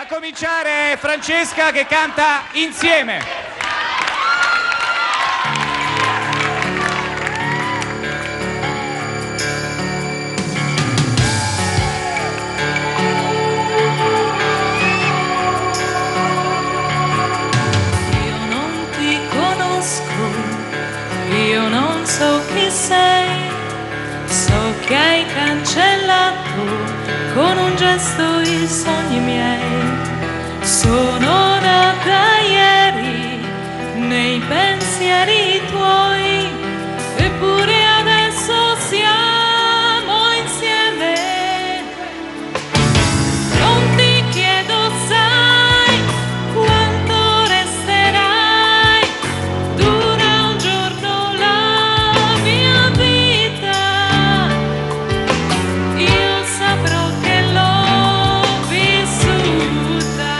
A cominciare Francesca che canta Insieme. Io non so chi sei, so che hai cancellato con un gesto i sogni miei. Sono nata ieri nei pensieri tuoi, eppure adesso siamo insieme. Non ti chiedo, sai quanto resterai, dura un giorno la mia vita, io saprò che l'ho vissuta,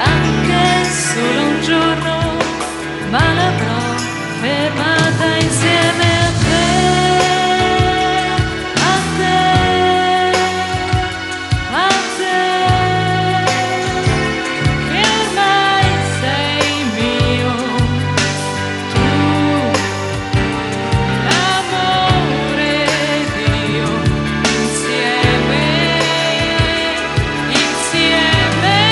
anche solo un giorno, ma l'avrò fermata insieme a te, a te, a te, che ormai sei mio, tu, l'amore ed io, insieme, insieme.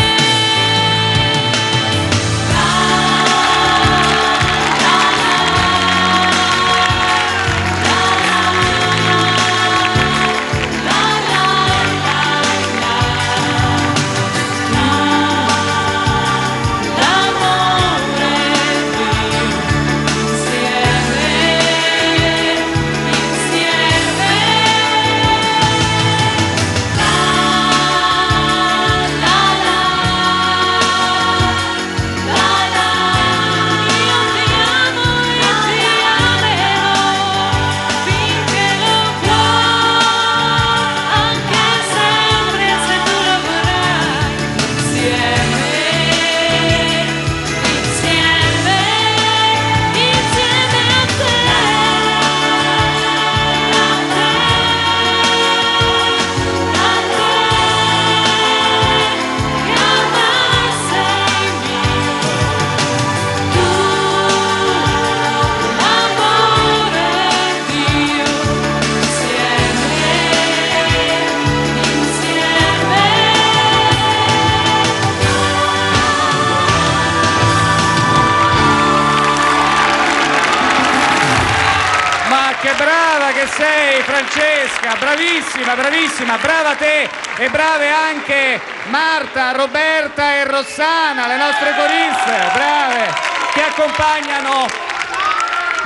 Che brava che sei Francesca, bravissima, bravissima, brava te e brave anche Marta, Roberta e Rossana, le nostre coriste, brave, che accompagnano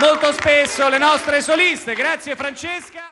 molto spesso le nostre soliste. Grazie Francesca.